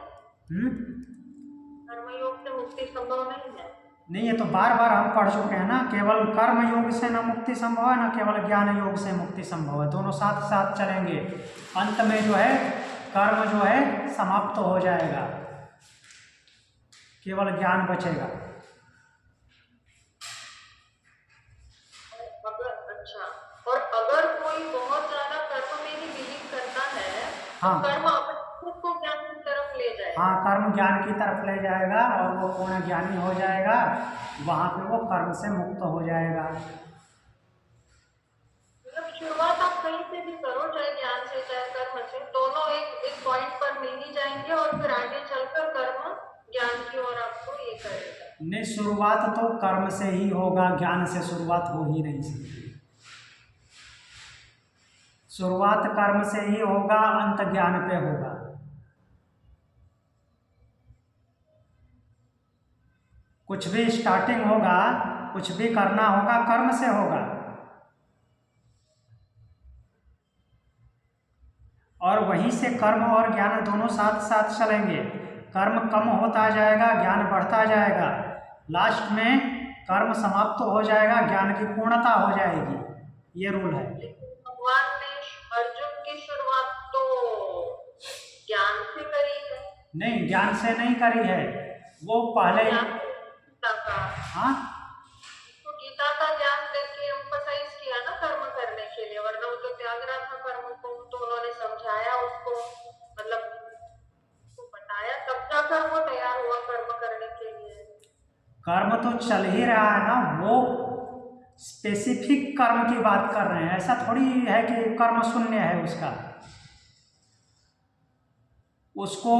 कर्मयोग से मुक्ति संभव नहीं है। नहीं, ये तो बार बार हम पढ़ चुके हैं ना, केवल कर्म योग से न मुक्ति संभव है न केवल ज्ञान योग से मुक्ति संभव है, दोनों साथ साथ चलेंगे। अंत में जो है कर्म जो है समाप्त हो जाएगा, केवल ज्ञान बचेगा। अच्छा, और अगर कोई बहुत ज्यादा कर्म में ही बिलीव करता है हाँ, तो कर्म अपने खुद को ज्ञान की तरफ ले जाएगा। हाँ, कर्म ज्ञान की तरफ ले जाएगा और वो पूर्ण ज्ञानी हो जाएगा, वहां पे वो कर्म से मुक्त हो जाएगा। मतलब शुरुआत आप कहीं से भी करो, चाहे ज्ञान से चाहे कर्म से, दोनों एक पॉइंट पर मिल ही जाएंगे और फिर आगे चलकर कर्म ज्ञान की ओर आपको ये करेगा। नहीं, शुरुआत तो कर्म से ही होगा, ज्ञान से शुरुआत हो ही नहीं सकती। शुरुआत कर्म से ही होगा, अंत ज्ञान पे होगा। कुछ भी स्टार्टिंग होगा, कुछ भी करना होगा, कर्म से होगा, और वहीं से कर्म और ज्ञान दोनों साथ साथ चलेंगे। कर्म कम होता जाएगा, ज्ञान बढ़ता जाएगा, लास्ट में कर्म समाप्त हो जाएगा, ज्ञान की पूर्णता हो जाएगी। ये रूल है। भगवान ने अर्जुन की शुरुआत तो ज्ञान से करी है। नहीं, ज्ञान से नहीं करी है, वो पहले गीता का, हाँ, तो गीता का ज्ञान देके एम्फसाइज किया ना कर्म करने के लिए, वरना वो तो त्याग रहा था कर्म को, तो उन्होंने समझाया उसको, मतलब उसको बताया, तब जाकर वो तैयार हुआ कर्म करने के लिए। कर्म तो चल ही रहा है ना, वो स्पेसिफिक कर्म की बात कर रहे हैं, ऐसा थोड़ी है कि कर्म शून्य है उसका। उसको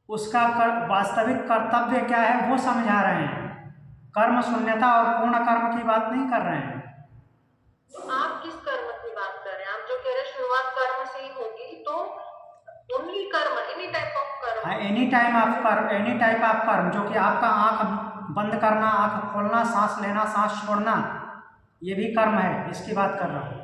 उसका वास्तविक कर्तव्य क्या है वो समझा रहे हैं, कर्म शून्यता और पूर्ण कर्म की बात नहीं कर रहे हैं। तो आप किस कर्म की बात कर रहे हैं? आप जो कह रहे हैं शुरुआत कर्म से ही होगी, तो ओनली कर्म, एनी टाइप ऑफ कर्म। हाँ, एनी टाइप ऑफ कर्म, जो कि आपका आंख बंद करना, आंख खोलना, सांस लेना, सांस छोड़ना, ये भी कर्म है, इसकी बात कर रहा हूँ।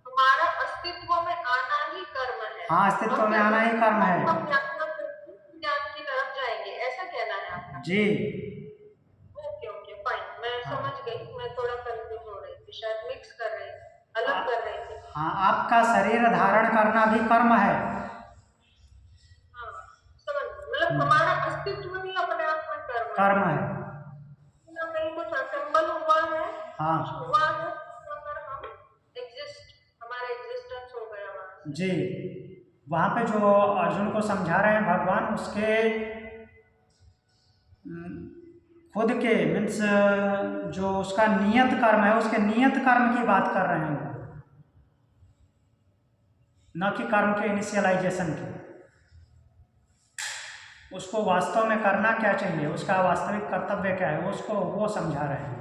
हमारा अस्तित्व में आना ही कर्म है। हाँ, अस्तित्व में आना ही कर्म है। हम ज्ञान की तरफ जाएंगे, ऐसा कहना है आपका? जी, ओके, फाइन, मैं समझ गई। मैं थोड़ा कंफ्यूज हो रही थी, शायद मिक्स कर रही थी, अलग कर रही थी। हाँ, आपका शरीर धारण करना भी कर्म है। हाँ, समझ, मतलब हमारा अस्तित्व भी अपने आप में कर्म है। कहीं कुछ असेंबल हुआ है, हाँ, हुआ है, अगर हम एग्जिस्ट जी, वहाँ पे जो अर्जुन को समझा रहे हैं भगवान, उसके खुद के मीन्स जो उसका नियत कर्म है, उसके नियत कर्म की बात कर रहे हैं वो, न कि कर्म के इनिशियलाइजेशन की। उसको वास्तव में करना क्या चाहिए, उसका वास्तविक कर्तव्य क्या है, उसको वो समझा रहे हैं।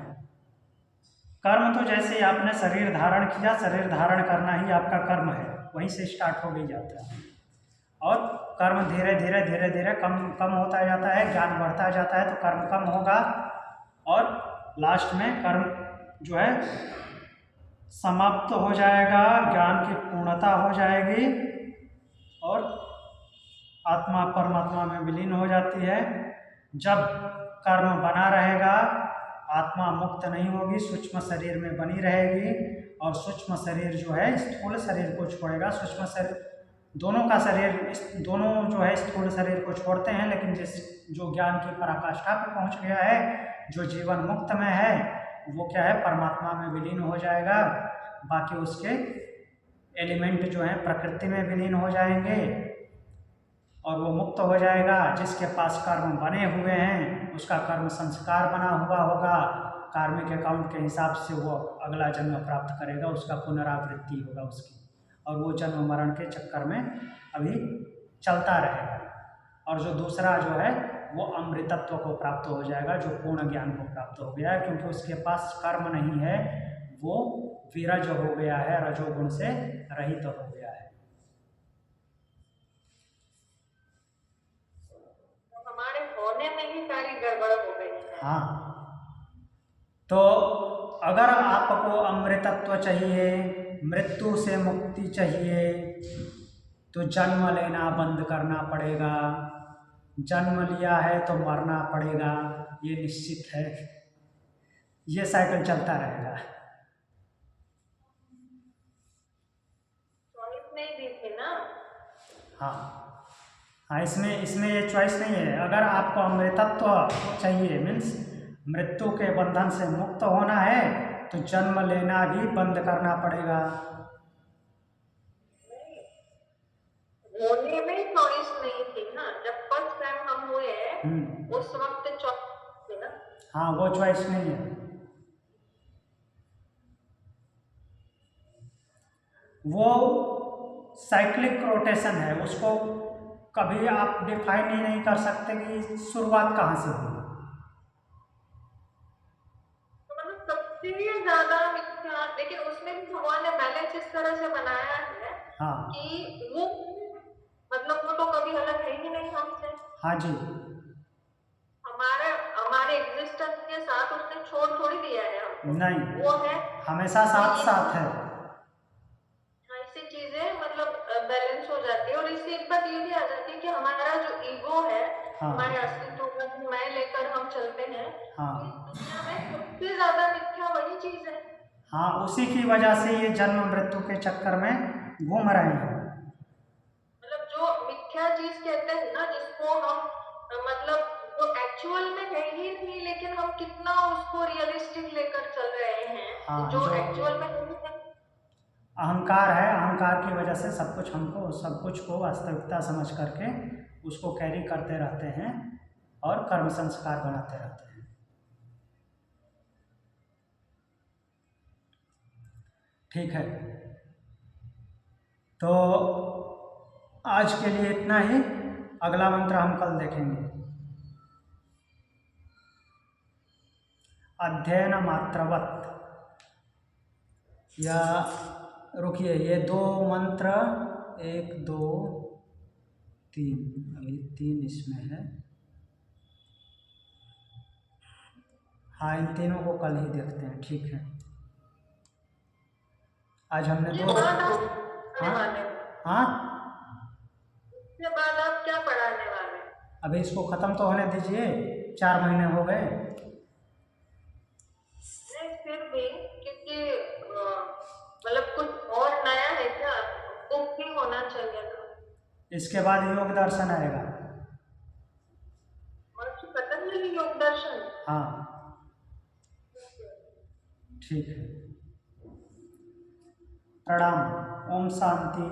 कर्म तो जैसे आपने शरीर धारण किया, शरीर धारण करना ही आपका कर्म है, वहीं से स्टार्ट हो भी जाता है। और कर्म धीरे धीरे धीरे धीरे कम कम होता जाता है, ज्ञान बढ़ता जाता है तो कर्म कम होगा, और लास्ट में कर्म जो है समाप्त हो जाएगा, ज्ञान की पूर्णता हो जाएगी और आत्मा परमात्मा में विलीन हो जाती है। जब कर्म बना रहेगा, आत्मा मुक्त नहीं होगी, सूक्ष्म शरीर में बनी रहेगी, और सूक्ष्म शरीर जो है स्थूल शरीर को छोड़ेगा। सूक्ष्म शरीर, दोनों का शरीर, दोनों जो है स्थूल शरीर को छोड़ते हैं, लेकिन जो ज्ञान की पराकाष्ठा पे पहुंच गया है, जो जीवन मुक्त में है, वो क्या है, परमात्मा में विलीन हो जाएगा। बाकी उसके एलिमेंट जो हैं प्रकृति में विलीन हो जाएंगे और वो मुक्त हो जाएगा। जिसके पास कर्म बने हुए हैं, उसका कर्म संस्कार बना हुआ होगा, कार्मिक अकाउंट के हिसाब से वो अगला जन्म प्राप्त करेगा, उसका पुनरावृत्ति होगा उसकी, और वो जन्म मरण के चक्कर में अभी चलता रहेगा। और जो दूसरा जो है वो अमृतत्व को प्राप्त हो जाएगा, जो पूर्ण ज्ञान को प्राप्त हो गया है, क्योंकि उसके पास कर्म नहीं है, वो विरज हो गया है, रजोगुण से रहित हो गया है। तो हमारे होने में ही सारी गड़बड़ हो गई है। हाँ, तो अगर आपको अमृतत्व चाहिए, मृत्यु से मुक्ति चाहिए, तो जन्म लेना बंद करना पड़ेगा। जन्म लिया है तो मरना पड़ेगा, ये निश्चित है। ये साइकिल चलता रहेगा। चॉइस नहीं दी थी ना। हाँ हाँ, इसमें ये चॉइस नहीं है। अगर आपको अमृतत्व चाहिए, मीन्स मृत्यु के बंधन से मुक्त होना है, तो जन्म लेना भी बंद करना पड़ेगा। होने में चॉइस नहीं थी ना, जब फर्स्ट टाइम हम हुए उस वक्त चॉइस थी ना। हाँ, वो चॉइस नहीं है। वो साइक्लिक रोटेशन है, उसको कभी आप डिफाइन ही नहीं कर सकते कि शुरुआत कहाँ से हुई। तो मतलब सबसे ज्यादा मिथ्या, लेकिन उसमें भी भगवान ने बैलेंस इस तरह से बनाया है हाँ कि वो मतलब वो तो कभी अलग है ही नहीं हमसे। हाँ जी, हमारे एग्जिस्टेंस के साथ उसने छोड़ थोड़ी दिया है हमको। नहीं, वो है हमेशा साथ साथ है। ऐसी चीजें मतलब बैलेंस हो जाती है। और इससे एक बात ये भी आ जाती है कि हमारा जो ईगो है, हमारे अस्तित्व का मैं लेकर हम चलते हैं, हाँ तो इस दुनिया में सबसे ज्यादा मिथ्या वही चीज है। हाँ, उसी की वजह से ये जन्म मृत्यु के चक्कर में घूम रहे हैं। मतलब जो मिथ्या चीज कहते हैं ना, जिसको हम मतलब वो एक्चुअल में है ही नहीं, लेकिन हम कितना उसको रियलिस्टिक लेकर चल रहे हैं। हाँ, जो जो एक्चुअल में नहीं है। अहंकार है, अहंकार की वजह से सब कुछ को वास्तविकता समझ करके उसको कैरी करते रहते हैं और कर्म संस्कार बनाते रहते हैं। ठीक है, तो आज के लिए इतना ही। अगला मंत्र हम कल देखेंगे। अध्ययन मात्रवत, या रुकिए, ये 2 मंत्र, 1 2 3, अभी 3 इसमें है। हाँ, इन तीनों को कल ही देखते हैं। ठीक है, आज हमने 2। हाँ हाँ, इसके बाद आप क्या पढ़ाने वाले? अभी इसको ख़त्म तो होने दीजिए, 4 महीने हो गए। नहीं, फिर भी क्योंकि मतलब कुछ और नया है क्या, बुक भी होना चाहिए ना। इसके बाद योग दर्शन आएगा। और पतंजलि योग दर्शन। हाँ ठीक है, प्रणाम। ओम शांति।